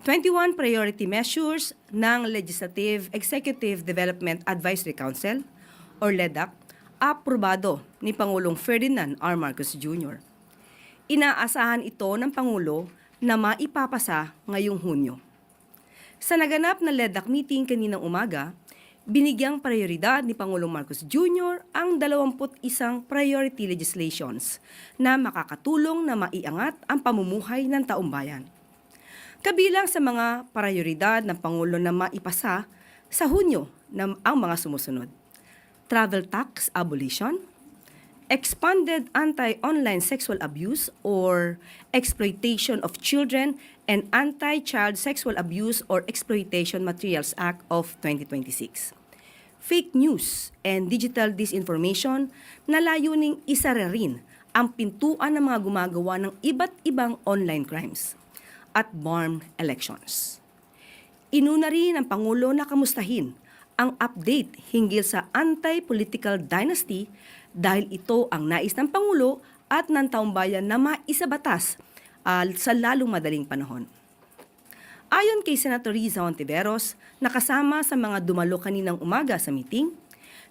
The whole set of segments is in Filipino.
21 priority measures ng Legislative Executive Development Advisory Council or LEDAC aprobado ni Pangulong Ferdinand R. Marcos Jr. Inaasahan ito ng Pangulo na maipapasa ngayong Hunyo. Sa naganap na LEDAC meeting kaninang umaga, binigyang prioridad ni Pangulong Marcos Jr. ang 21 priority legislations na makakatulong na maiangat ang pamumuhay ng taumbayan. Kabilang sa mga prioridad ng Pangulo na maipasa sa Hunyo ang mga sumusunod: travel tax abolition, expanded anti-online sexual abuse or exploitation of children and Anti-Child Sexual Abuse or Exploitation Materials Act of 2026. Fake news and digital disinformation na layuning isara rin ang pintuan ng mga gumagawa ng iba't ibang online crimes at bomb elections. Inuna rin ng Pangulo na kamustahin ang update hinggil sa anti-political dynasty dahil ito ang nais ng Pangulo at ng taumbayan na maisabatas sa lalong madaling panahon. Ayon kay Senator Riza Hontiveros, nakasama sa mga dumalo kaninang umaga sa meeting,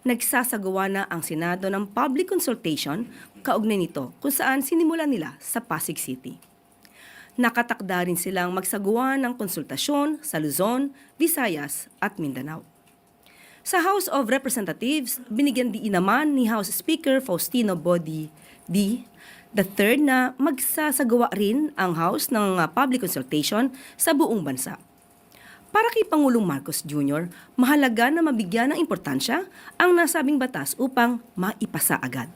nagsasagawa na ang Senado ng public consultation kaugnay nito kung saan sinimulan nila sa Pasig City. Nakatakda rin silang magsagawa ng konsultasyon sa Luzon, Visayas at Mindanao. Sa House of Representatives, binigyan diin naman ni House Speaker Faustino Body D. III na magsasagawa rin ang House ng public consultation sa buong bansa. Para kay Pangulong Marcos Jr., mahalaga na mabigyan ng importansya ang nasabing batas upang maipasa agad.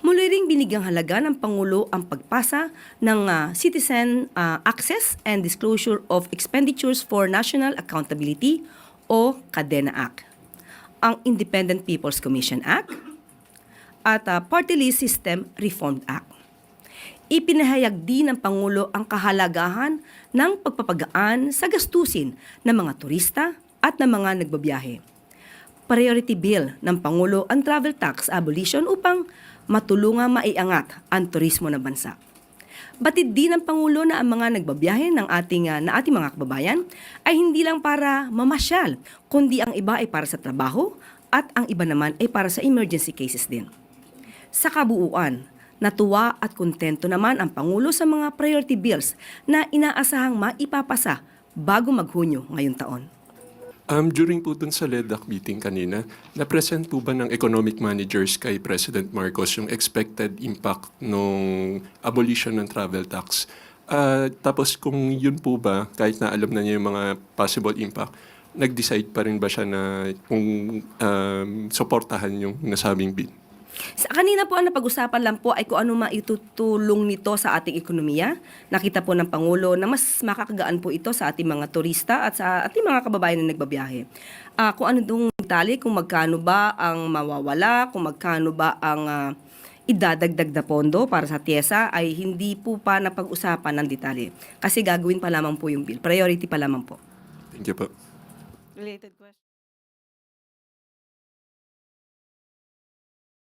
Muli ring binigyang halaga ng Pangulo ang pagpasa ng Citizen Access and Disclosure of Expenditures for National Accountability o CADENA Act, ang Independent People's Commission Act, at Party List System Reform Act. Ipinahayag din ng Pangulo ang kahalagahan ng pagpapagaan sa gastusin ng mga turista at ng mga nagbabiyahe. Priority bill ng Pangulo ang travel tax abolition upang matulungang maiangat ang turismo ng bansa. Batid din ng Pangulo na ang mga nagbabiyahe na ating mga kababayan ay hindi lang para mamasyal, kundi ang iba ay para sa trabaho at ang iba naman ay para sa emergency cases din. Sa kabuuan, natuwa at kontento naman ang Pangulo sa mga priority bills na inaasahang maipapasa bago mag-Hunyo ngayong taon. During po dun sa LEDAC meeting kanina, na-present po ba ng economic managers kay President Marcos yung expected impact ng abolition ng travel tax? Tapos kung yun po ba, kahit na alam na niya yung mga possible impact, nag-decide pa rin ba siya na kung suportahan yung nasabing bill? Sa kanina po ang napag-usapan lang po ay kung ano maitutulong nito sa ating ekonomiya. Nakita po ng Pangulo na mas makakagaan po ito sa ating mga turista at sa ating mga kababayan na nagbabiyahe. Kung ano itong detalye, kung magkano ba ang mawawala, kung magkano ba ang idadagdag na pondo para sa TIESA ay hindi po pa napag-usapan ng detalye. Kasi gagawin pa lamang po yung bill. Priority pa lamang po. Thank you po. Related question.